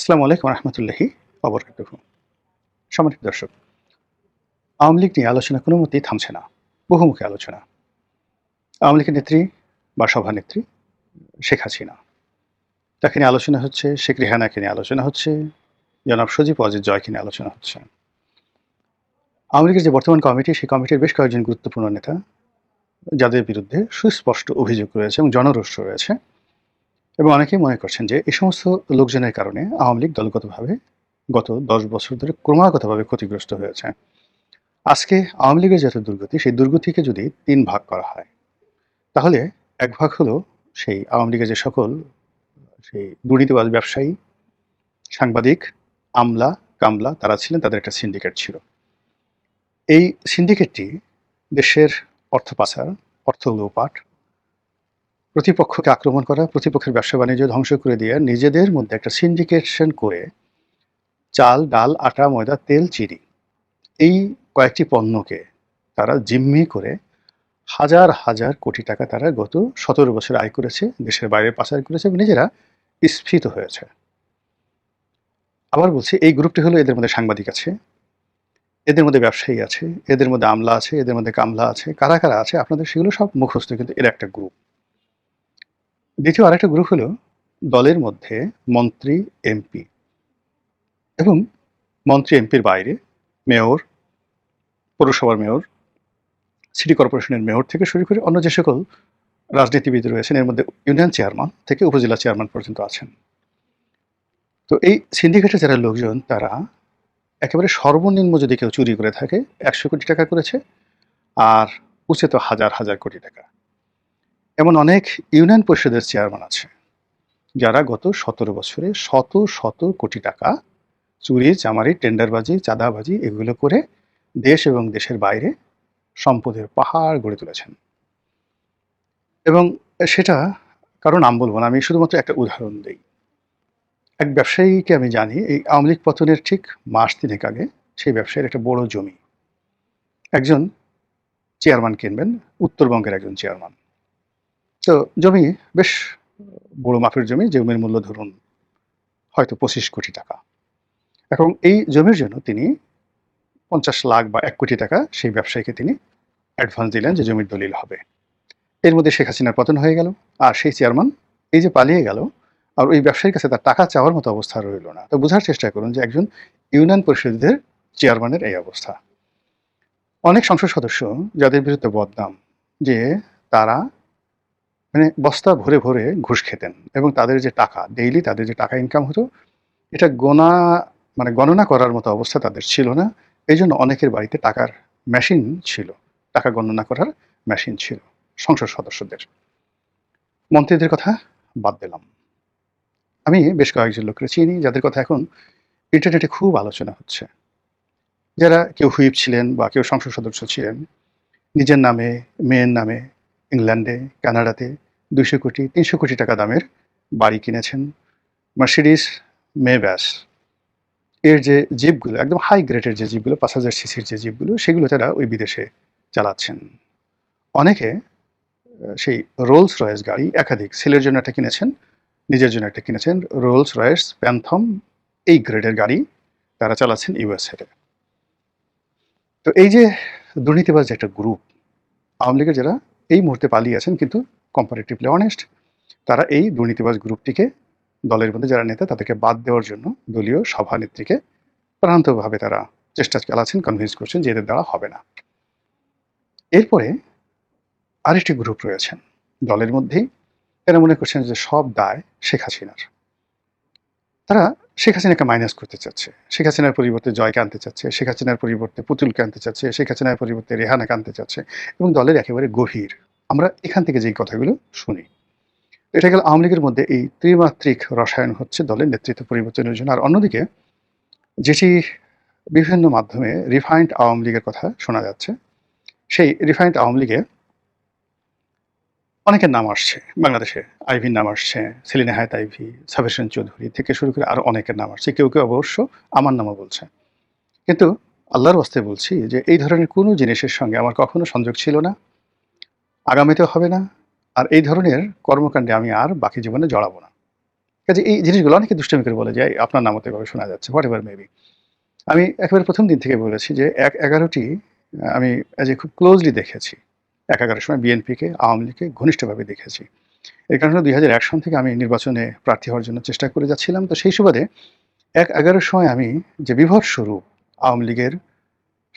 আসসালামু আলাইকুম রহমতুল্লাহি ওবরকাতুহু। সম্মানিত দর্শক, আওয়ামী লীগ নিয়ে আলোচনা কোনো মতেই থামছে না। বহুমুখী আলোচনা। আওয়ামী লীগের নেত্রী বা সভানেত্রী শেখ হাসিনা, তাকে নিয়ে আলোচনা হচ্ছে। শেখ রেহানাকে নিয়ে আলোচনা হচ্ছে। জনাব সজীব ওয়াজেদ জয়কে নিয়ে আলোচনা হচ্ছে। আওয়ামী লীগের যে বর্তমান কমিটি, সেই কমিটির বেশ কয়েকজন গুরুত্বপূর্ণ নেতা, যাদের বিরুদ্ধে সুস্পষ্ট অভিযোগ রয়েছে এবং জনরোষ রয়েছে, এবং অনেকেই মনে করছেন যে এই সমস্ত লোকজনের কারণে আওয়ামী লীগ দলগতভাবে গত ১০ বছর ধরে ক্রমাগতভাবে ক্ষতিগ্রস্ত হয়েছে। আজকে আওয়ামী লীগের যত দুর্গতি, সেই দুর্গতিকে যদি ৩ ভাগ করা হয়, তাহলে এক ভাগ হলো সেই আওয়ামী লীগের যে সকল সেই দুর্নীতিবাজ ব্যবসায়ী, সাংবাদিক, আমলা, কামলা তারা ছিলেন, তাদের একটা সিন্ডিকেট ছিল। এই সিন্ডিকেটটি দেশের অর্থ পাচার, অর্থ লোপাট, প্রতিপক্ষকে আক্রমণ করা, প্রতিপক্ষের ব্যবসা-বাণিজ্য ধ্বংস করে দিয়ে নিজেদের মধ্যে একটা সিন্ডিকেশন করে চাল, ডাল, আটা, ময়দা, তেল, চিনি এই কয়েকটি পণ্যকে তারা জিম্মি করে হাজার হাজার কোটি টাকা তারা গত ১৭ বছরে আয় করেছে, দেশের বাইরে পাচার করেছে এবং নিজেরা স্ফীত হয়েছে। আবার বলছি, এই গ্রুপটি হলো, এদের মধ্যে সাংবাদিক আছে, এদের মধ্যে ব্যবসায়ী আছে, এদের মধ্যে আমলা আছে, এদের মধ্যে কামলা আছে। কারা কারা আছে আপনাদের সেগুলো সব মুখস্থ, কিন্তু এর একটা গ্রুপ। দ্বিতীয় আরেকটা গ্রুপ হলো দলের মধ্যে মন্ত্রী, এমপি এবং মন্ত্রী এমপির বাইরে মেয়র, পৌরসভার মেয়র, সিটি কর্পোরেশনের মেয়র থেকে শুরু করে অন্য যে সকল রাজনীতিবিদ রয়েছেন, এর মধ্যে ইউনিয়ন চেয়ারম্যান থেকে উপজেলা চেয়ারম্যান পর্যন্ত আছেন। তো এই সিন্ডিকেটের যারা লোকজন, তারা একেবারে সর্বনিম্ন যদি কেউ চুরি করে থাকে ১০০ কোটি টাকা করেছে, আর উচিত হাজার হাজার কোটি টাকা। এমন অনেক ইউনিয়ন পরিষদের চেয়ারম্যান আছে যারা গত ১৭ বছরে শত শত কোটি টাকা চুরি, চামারি, টেন্ডারবাজি, চাঁদাবাজি এগুলো করে দেশ এবং দেশের বাইরে সম্পদের পাহাড় গড়ে তুলেছেন। এবং সেটা কারো নাম বলবো না, আমি শুধুমাত্র একটা উদাহরণ দিই। এক ব্যবসায়ীকে আমি জানি, এই আওয়ামী লীগ পতনের ঠিক মাস ৩ আগে সেই ব্যবসায়ীর একটা বড় জমি একজন চেয়ারম্যান কিনবেন, উত্তরবঙ্গের একজন চেয়ারম্যান। তো জমি বেশ বড় মাপের জমি, জমির মূল্য ধরুন হয়তো ২৫ কোটি টাকা। এখন এই জমির জন্য তিনি ৫০ লাখ বা ১ কোটি টাকা সেই ব্যবসায়ীকে তিনি অ্যাডভান্স দিলেন যে জমির দলিল হবে। এর মধ্যে শেখ হাসিনার পতন হয়ে গেল, আর সেই চেয়ারম্যান এই যে পালিয়ে গেল, আর ওই ব্যবসায়ীর কাছে তার টাকা চাওয়ার মতো অবস্থা রইল না। তো বোঝার চেষ্টা করুন যে একজন ইউনিয়ন পরিষদের চেয়ারম্যানের এই অবস্থা। অনেক সংসদ সদস্য যাদের বিরুদ্ধে বদনাম যে তারা মানে বস্তা ভরে ভরে ঘুষ খেতেন, এবং তাদের যে টাকা ডেইলি তাদের যে টাকা ইনকাম হতো, এটা গণনা করার মতো অবস্থা তাদের ছিল না। এই জন্য অনেকের বাড়িতে টাকার মেশিন ছিল, টাকা গণনা করার মেশিন ছিল সংসদ সদস্যদের। মন্ত্রীদের কথা বাদ দিলাম, আমি বেশ কয়েকজন লোককে চিনি যাদের কথা এখন ইন্টারনেটে খুব আলোচনা হচ্ছে। যারা কেউ হুইপ ছিলেন বা কেউ সংসদ সদস্য ছিলেন, নিজের নামে, মেয়ের নামে ইংল্যান্ডে, কানাডাতে ২০০ কোটি ৩০০ কোটি টাকা দামের বাড়ি কিনেছেন। মার্সিডিস মেব্যাস এর যে জিপগুলো, একদম হাই গ্রেডের যে জিপগুলো, ৫,০০০ সিসির যে জিপগুলো, সেগুলো তারা ওই বিদেশে চালাচ্ছেন। অনেকে সেই রোলস রয়েস গাড়ি একাধিক, ছেলের জন্য একটা কিনেছেন, নিজের জন্য একটা কিনেছেন, রোলস রয়েস প্যান্থম এই গ্রেডের গাড়ি তারা চালাচ্ছেন ইউএসএতে। তো এই যে দুর্নীতিবাজ একটা গ্রুপ আওয়ামী লীগের, যারা এই মুহূর্তে পালিয়ে আছেন কিন্তু কম্পারেটিভলি অনেস্ট, তারা এই দুর্নীতিবাজ গ্রুপটিকে, দলের মধ্যে যারা নেতা তাদেরকে বাদ দেওয়ার জন্য দলীয় সভানেত্রীকে প্রাণান্তভাবে তারা চেষ্টা চালাচ্ছেন, কনভিন্স করছেন যে এদের দ্বারা হবে না। এরপরে আরেকটি গ্রুপ রয়েছেন দলের মধ্যেই, এরা মনে করছেন যে সব দায় শেখ হাসিনার। তারা শেখ হাসিনাকে মাইনাস করতে চাচ্ছে, শেখ হাসিনার পরিবর্তে জয়কে আনতে চাচ্ছে, শেখ হাসিনার পরিবর্তে পুতুলকে আনতে চাচ্ছে, শেখ হাসিনার পরিবর্তে রেহানাকে আনতে চাচ্ছে, এবং দলের একেবারে গভীর আমরা এখান থেকে যেই কথাগুলো শুনি। এটা গেল আওয়ামী লীগের মধ্যে এই ত্রিমাত্রিক রসায়ন হচ্ছে দলের নেতৃত্ব পরিবর্তনের জন্য। আর অন্যদিকে যেটি বিভিন্ন মাধ্যমে রিফাইন্ড আওয়ামী লীগের কথা শোনা যাচ্ছে, সেই রিফাইন্ড আওয়ামী লীগে অনেকের নাম আসছে বাংলাদেশে। আইভির নাম আসছে, সেলিনা হায়াত আইভি, সাবের হোসেন চৌধুরী থেকে শুরু করে আরও অনেকের নাম আসছে। কেউ কেউ অবশ্য আমার নামও বলছে। কিন্তু আল্লাহর ওয়াস্তে বলছি যে এই ধরনের কোনো জিনিসের সঙ্গে আমার কখনো সংযোগ ছিল না, আগামীতেও হবে না, আর এই ধরনের কর্মকাণ্ডে আমি আর বাকি জীবনে জড়াবো না। কাজে এই জিনিসগুলো অনেকে দুষ্টামি করে বলে যে আপনার নামও তো এভাবে শোনা যাচ্ছে, হোয়াট এভার মেবি। আমি একেবারে প্রথম দিন থেকে বলেছি যে ১-১১টি আমি খুব ক্লোজলি দেখেছি। ১-১১ সময় বিএনপিকে, আওয়ামী লীগকে ঘনিষ্ঠভাবে দেখেছি। এর কারণ হলো ২০০১ সন থেকে আমি নির্বাচনে প্রার্থী হওয়ার জন্য চেষ্টা করে যাচ্ছিলাম। তো সেই সুবাদে ১-১১ সময় আমি যে বিভৎস রূপ আওয়ামী লীগের,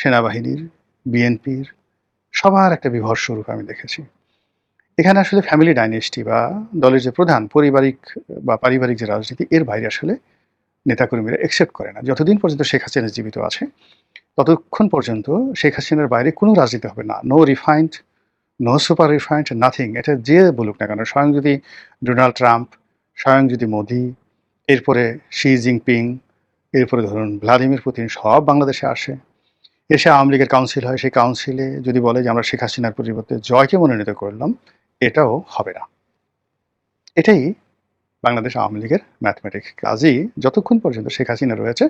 সেনাবাহিনীর, বিএনপির সবার একটা বিভৎস রূপ আমি দেখেছি। এখানে আসলে ফ্যামিলি ডাইনেস্টি বা দলের যে প্রধান পারিবারিক যে রাজনীতি, এর বাইরে আসলে নেতাকর্মীরা একসেপ্ট করে না। যতদিন পর্যন্ত শেখ হাসিনা জীবিত আছে ততক্ষণ পর্যন্ত শেখ হাসিনার বাইরে কোনো রাজনীতি হবে না। No refined, no super refined, nothing. এটা যে বলুক না কেন, স্বয়ং যদি ডোনাল্ড ট্রাম্প, স্বয়ং যদি মোদি, এরপরে শি জিনপিং, এরপরে ধরুন ভ্লাদিমির পুতিন সব বাংলাদেশে আসে, এসে আওয়ামী লীগের কাউন্সিল হয়, সেই কাউন্সিলে যদি বলে যে আমরা শেখ হাসিনার পরিবর্তে জয়কে মনোনীত করলাম, এটাও হবে না। এটাই বাংলাদেশ আওয়ামী লীগের ম্যাথমেটিক্স। কাজেই যতক্ষণ পর্যন্ত শেখ হাসিনা রয়েছে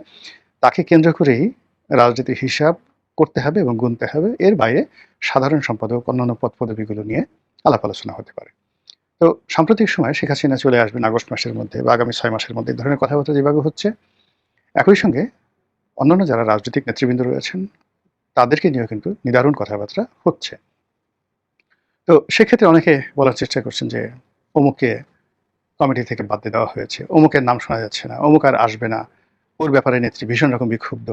তাকে কেন্দ্র করেই রাজনীতির হিসাব করতে হবে এবং গুনতে হবে। এর বাইরে সাধারণ সম্পাদক, অন্যান্য পদ পদবীগুলো নিয়ে আলাপ আলোচনা হতে পারে। তো সাম্প্রতিক সময়ে শেখ হাসিনা চলে আসবেন আগস্ট মাসের মধ্যে বা আগামী ৬ মাসের মধ্যে, এই ধরনের কথাবার্তা যেভাবে হচ্ছে, একই সঙ্গে অন্যান্য যারা রাজনৈতিক নেতৃবৃন্দ রয়েছেন তাদেরকে নিয়েও কিন্তু নিদারুণ কথাবার্তা হচ্ছে। তো সেক্ষেত্রে অনেকে বলার চেষ্টা করছেন যে অমুককে কমিটি থেকে বাদ দিয়ে দেওয়া হয়েছে, অমুকের নাম শোনা যাচ্ছে না, অমুক আর আসবে না, ওর ব্যাপারে নেত্রী ভীষণ রকম বিক্ষুব্ধ।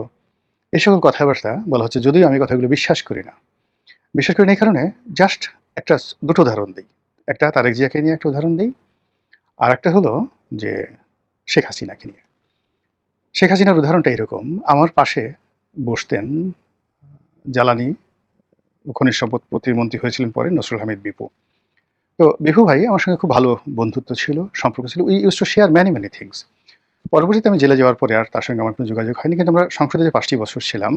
এই সকল কথাবার্তা বলা হচ্ছে, যদিও আমি কথাগুলো বিশ্বাস করি না। বিশ্বাস করি না এই কারণে, জাস্ট দুটো উদাহরণ দিই। একটা তারেক জিয়াকে নিয়ে একটা উদাহরণ দিই, আর একটা হলো যে শেখ হাসিনাকে নিয়ে। শেখ হাসিনার উদাহরণটা এরকম, আমার পাশে বসতেন জ্বালানি ও খনিজ সম্পদ প্রতিমন্ত্রী হয়েছিলেন পরে নসরুল হামিদ বিপু। তো বিপু ভাই আমার সঙ্গে খুব ভালো বন্ধুত্ব ছিল, সম্পর্ক ছিল। We use to share many things. পরবর্তীতে আমি জেলে যাওয়ার পরে আর তার সঙ্গে আমার কোনো যোগাযোগ হয়নি, কিন্তু আমরা সংসদে যে ৫টি বছর ছিলাম,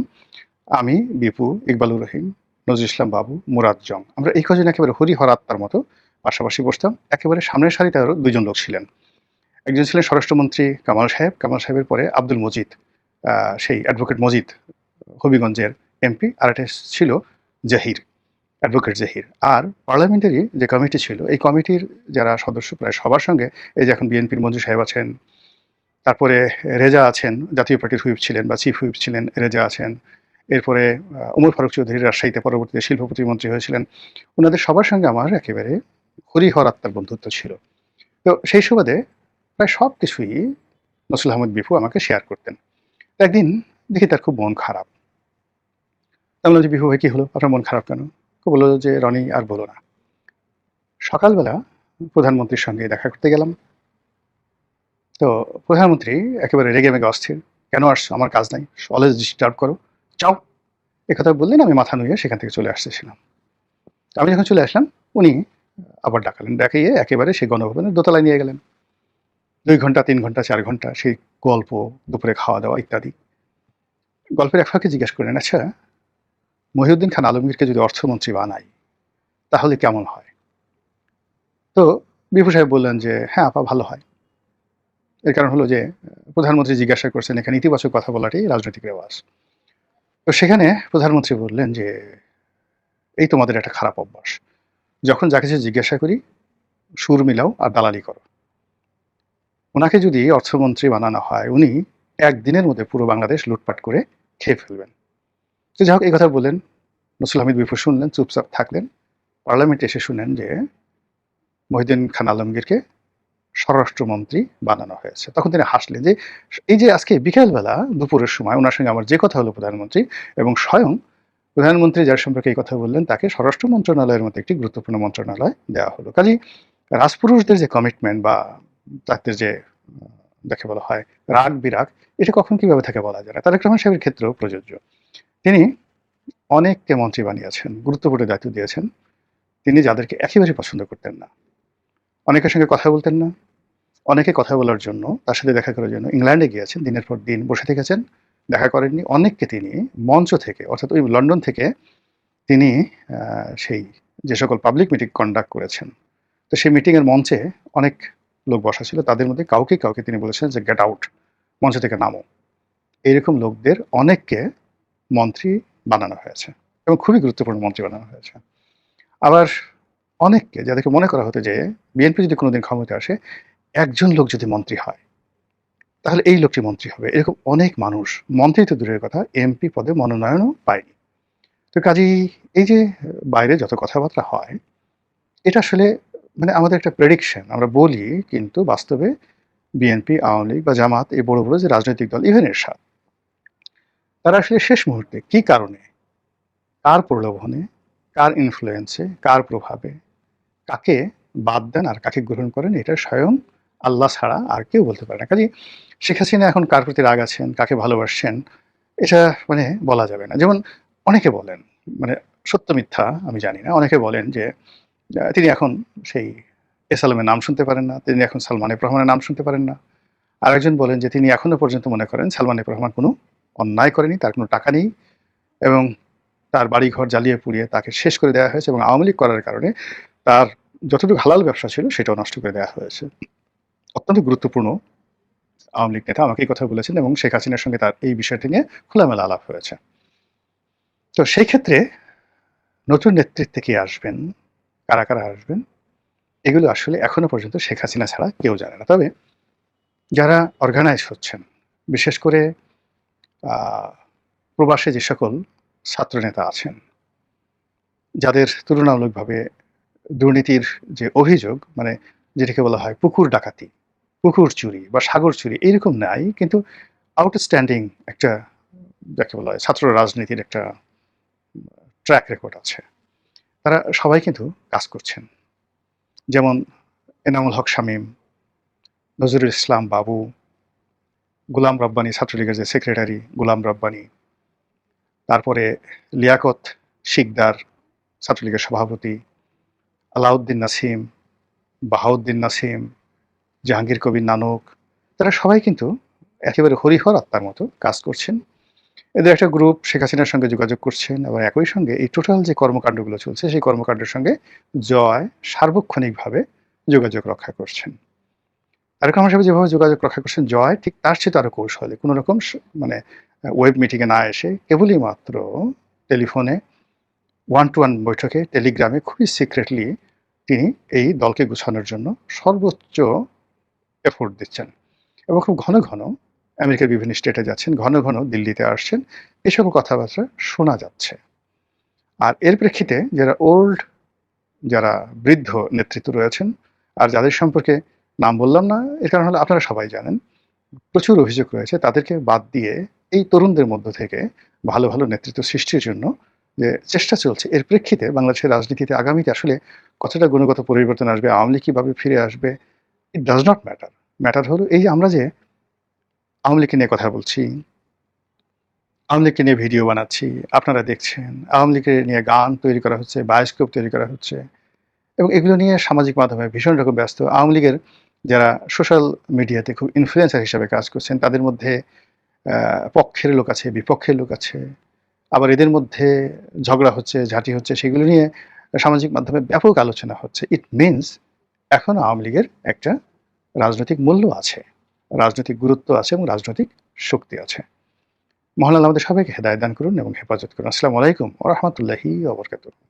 আমি, বিপু, ইকবালুর রহিম, নজরুল ইসলাম বাবু, মুরাদ জং, আমরা এই কজন একেবারে হরিহর আত্মার মতো পাশাপাশি বসতাম। একেবারে সামনের সারিতে আরও ২ জন লোক ছিলেন। একজন ছিলেন স্বরাষ্ট্রমন্ত্রী কামাল সাহেব, কামাল সাহেবের পরে আব্দুল মজিদ, সেই অ্যাডভোকেট মজিদ, হবিগঞ্জের এমপি। আর একটা ছিল জাহির, অ্যাডভোকেট জাহির। আর পার্লামেন্টারি যে কমিটি ছিল, এই কমিটির যারা সদস্য প্রায় সবার সঙ্গে, এই যে এখন বিএনপির মঞ্জু সাহেব আছেন, তারপরে রেজা আছেন, জাতীয় পার্টির হুইপ ছিলেন বা চিফ হুইপ ছিলেন, রেজা আছেন। এরপরে ওমর ফারুক চৌধুরী রাজশাহীতে পরবর্তীতে শিল্প প্রতিমন্ত্রী হয়েছিলেন। ওনাদের সবার সঙ্গে আমার একেবারে হরিহর আত্মার বন্ধুত্ব ছিল। তো সেই সুবাদে প্রায় সব কিছুই নসরুল আহমদ বিপু আমাকে শেয়ার করতেন। তো একদিন দেখি তার খুব মন খারাপ। আমি বললাম যে, বিপু ভাই কী হলো, আপনার মন খারাপ কেন? ও বললো যে, রনি আর বলো না, সকালবেলা প্রধানমন্ত্রীর সঙ্গে দেখা করতে গেলাম। তো প্রধানমন্ত্রী একেবারে রেগে মেগে অস্থির, কেন আসছো, আমার কাজ নাই, অলওয়েজ ডিস্টার্ব করো, চাও। একথা বললেন, আমি মাথা নুয়ে সেখান থেকে চলে আসতেছিলাম। আমি যখন চলে আসলাম, উনি আবার ডাকালেন, ডাকিয়ে একেবারে সেই গণভবনের দোতলায় নিয়ে গেলেন। ২ ঘন্টা, ৩ ঘন্টা, ৪ ঘন্টা সেই গল্প, দুপুরে খাওয়া দাওয়া ইত্যাদি। গল্পের এক ফাঁকে জিজ্ঞেস করলেন, আচ্ছা মহিউদ্দিন খান আলমগীরকে যদি অর্থমন্ত্রী বানাই তাহলে কেমন হয়? তো বিপু সাহেব বললেন যে, হ্যাঁ আপা, ভালো হয়। এর কারণ হলো যে প্রধানমন্ত্রী জিজ্ঞাসা করছেন, এখানে ইতিবাচক কথা বলাটাই রাজনৈতিক রেওয়াজ। তো সেখানে প্রধানমন্ত্রী বললেন যে, এই তোমাদের একটা খারাপ অভ্যাস, যখন যা কিছু জিজ্ঞাসা করি সুর মিলাও আর দালালি করো। ওনাকে যদি অর্থমন্ত্রী বানানো হয়, উনি একদিনের মধ্যে পুরো বাংলাদেশ লুটপাট করে খেয়ে ফেলবেন। তো যাই হোক, এই কথা বললেন। নসরুল হামিদ বিপু শুনলেন, চুপচাপ থাকলেন। পার্লামেন্টে এসে শুনেন যে মহিউদ্দিন খান আলমগীরকে স্বরাষ্ট্রমন্ত্রী বানানো হয়েছে। তখন তিনি হাসলেন যে, এই যে আজকে বিকেলবেলা দুপুরের সময় ওনার সঙ্গে আমার যে কথা হলো প্রধানমন্ত্রী, এবং স্বয়ং প্রধানমন্ত্রী যার সম্পর্কে এই কথা বললেন তাকে স্বরাষ্ট্র মন্ত্রণালয়ের মতো একটি গুরুত্বপূর্ণ মন্ত্রণালয় দেওয়া হলো। কাজেই রাজপুরুষদের যে কমিটমেন্ট বা তাদের যে যাকে বলা হয় রাগ বিরাগ, এটা কখন কিভাবে থাকে বলা যায় না। তারেক রহমান সাহেবের ক্ষেত্রেও প্রযোজ্য। তিনি অনেককে মন্ত্রী বানিয়েছেন, গুরুত্বপূর্ণ দায়িত্ব দিয়েছেন। তিনি যাদেরকে একেবারেই পছন্দ করতেন না, অনেকের সঙ্গে কথা বলতেন না, অনেকে কথা বলার জন্য তার সাথে দেখা করার জন্য ইংল্যান্ডে গিয়েছেন, দিনের পর দিন বসে থেকেছেন, দেখা করেননি। অনেককে তিনি মঞ্চ থেকে, অর্থাৎ ওই লন্ডন থেকে তিনি সেই যে সকল পাবলিক মিটিং কন্ডাক্ট করেছেন, তো সেই মিটিংয়ের মঞ্চে অনেক লোক বসা ছিল, তাদের মধ্যে কাউকে কাউকে তিনি বলেছেন যে গেট আউট, মঞ্চ থেকে নামো। এইরকম লোকদের অনেককে মন্ত্রী বানানো হয়েছে এবং খুবই গুরুত্বপূর্ণ মন্ত্রী বানানো হয়েছে। আবার অনেককে, যাদেরকে মনে করা হতো যে বিএনপি যদি কোনোদিন ক্ষমতা আসে একজন লোক যদি মন্ত্রী হয় তাহলে এই লোকটি মন্ত্রী হবে। এরকম অনেক মানুষ মন্ত্রী তো দূরের কথা এমপি পদে মনোনয়নও পায়নি। তো কাজেই এই যে বাইরে যত কথাবার্তা হয় এটা আসলে মানে আমাদের একটা প্রেডিকশন আমরা বলি, কিন্তু বাস্তবে বিএনপি, আওয়ামী লীগ বা জামাত এই বড় বড় যে রাজনৈতিক দল ইভেন এরশাদ, তারা আসলে শেষ মুহূর্তে কি কারণে, কার প্রলোভনে, কার ইনফ্লুয়েন্সে, কার প্রভাবে কাকে বাদ দেন আর কাকে গ্রহণ করেন এটা স্বয়ং আল্লাহ ছাড়া আর কেউ বলতে পারে না। কাজেই শেখ হাসিনা এখন কার প্রতি রাগ আছেন, কাকে ভালোবাসছেন, এটা মানে বলা যাবে না। যেমন অনেকে বলেন, মানে সত্য মিথ্যা আমি জানি না, অনেকে বলেন যে তিনি এখন সেই এস আলমের নাম শুনতে পারেন না, তিনি এখন সালমান এফ রহমানের নাম শুনতে পারেন না। আরেকজন বলেন যে তিনি এখনো পর্যন্ত মনে করেন সালমান এফ রহমান কোনো অন্যায় করেনি, তার কোনো টাকা নেই এবং তার বাড়িঘর জ্বালিয়ে পুড়িয়ে তাকে শেষ করে দেওয়া হয়েছে এবং আওয়ামী লীগ করার কারণে তার যতটুকু হালাল ব্যবসা ছিল সেটাও নষ্ট করে দেওয়া হয়েছে। অত্যন্ত গুরুত্বপূর্ণ আওয়ামী লীগ নেতা আমাকে এই কথা বলেছেন এবং শেখ হাসিনার সঙ্গে তার এই বিষয়টি নিয়ে খোলামেলা আলাপ হয়েছে। তো সেই ক্ষেত্রে নতুন নেতৃত্বে কে আসবেন, কারা কারা আসবেন, এগুলো আসলে এখনো পর্যন্ত শেখ হাসিনা ছাড়া কেউ জানে না। তবে যারা অর্গানাইজ হচ্ছেন, বিশেষ করে প্রবাসে যে সকল ছাত্রনেতা আছেন, যাদের তুলনামূলকভাবে দুর্নীতির যে অভিযোগ, মানে যেটাকে বলা হয় পুকুর ডাকাতি, পুকুর চুরি বা সাগর চুরি এইরকম নাই, কিন্তু আউটস্ট্যান্ডিং একটা যাকে বলা হয় ছাত্র রাজনীতির একটা ট্র্যাক রেকর্ড আছে, তারা সবাই কিন্তু কাজ করছেন। যেমন এনামুল হক শামীম, নজরুল ইসলাম বাবু, গোলাম রব্বানী, ছাত্রলীগের যে সেক্রেটারি গোলাম রব্বানী, তারপরে লিয়াকত শিকদার, ছাত্রলীগের সভাপতি, আলাউদ্দিন নাসিম, বাহাউদ্দিন নাসিম, জাহাঙ্গীর কবির নানক, তারা সবাই কিন্তু একেবারে হরিহর আত্মার মতো কাজ করছেন। এদের একটা গ্রুপ শেখ হাসিনার সঙ্গে যোগাযোগ করছেন, আবার একই সঙ্গে এই টোটাল যে কর্মকাণ্ডগুলো চলছে সেই কর্মকাণ্ডের সঙ্গে জয় সার্বক্ষণিকভাবে যোগাযোগ রক্ষা করছেন। তারেক রহমান সাহেব যেভাবে যোগাযোগ রক্ষা করছেন জয় ঠিক তার চেয়ে আরো কৌশলে, কোনো রকম মানে ওয়েব মিটিংয়ে না এসে কেবলই মাত্র টেলিফোনে, ওয়ান টু ওয়ান বৈঠকে, টেলিগ্রামে খুবই সিক্রেটলি তিনি এই দলকে গুছানোর জন্য সর্বোচ্চ এফোর্ট দিচ্ছেন এবং খুব ঘন ঘন আমেরিকার বিভিন্ন স্টেটে যাচ্ছেন, ঘন ঘন দিল্লিতে আসছেন, এসব কথাবার্তা শোনা যাচ্ছে। আর এর প্রেক্ষিতে যারা বৃদ্ধ নেতৃত্ব রয়েছেন আর যাদের সম্পর্কে নাম বললাম না, এর কারণ হলো আপনারা সবাই জানেন প্রচুর অভিযোগ রয়েছে, তাদেরকে বাদ দিয়ে এই তরুণদের মধ্য থেকে ভালো ভালো নেতৃত্ব সৃষ্টির জন্য যে চেষ্টা চলছে, এর প্রেক্ষিতে বাংলাদেশের রাজনীতিতে আগামীতে আসলে কতটা গুণগত পরিবর্তন আসবে, আওয়ামী লীগ কীভাবে ফিরে আসবে, it does not matter. Matter হলো এই যে আমরা যে আওয়ামী লীগকে নিয়ে কথা বলছি, আওয়ামী লীগকে নিয়ে ভিডিও বানাচ্ছি, আপনারা দেখছেন, আওয়ামী লীগের নিয়ে গান তৈরি করা হচ্ছে, বায়োস্কোপ তৈরি করা হচ্ছে এবং এগুলো নিয়ে সামাজিক মাধ্যমে ভীষণ রকম ব্যস্ত। আওয়ামী লীগের যারা সোশ্যাল মিডিয়াতে খুব ইনফ্লুয়েন্সার হিসেবে কাজ করছেন তাদের মধ্যে পক্ষের লোক আছে, বিপক্ষের লোক আছে, আবার এদের মধ্যে ঝগড়া হচ্ছে, ঝাঁটি হচ্ছে, সেগুলো নিয়ে সামাজিক মাধ্যমে ব্যাপক আলোচনা হচ্ছে। ইট মিনস এখন আওয়ামী লীগের একটা রাজনৈতিক মূল্য আছে, রাজনৈতিক গুরুত্ব আছে এবং রাজনৈতিক শক্তি আছে। মহান আল্লাহ আমাদের সবাইকে হেদায়েত দান করুন এবং হেফাজত করুন। আসসালামু আলাইকুম ওয়া রাহমাতুল্লাহি ওয়া বারাকাতুহু।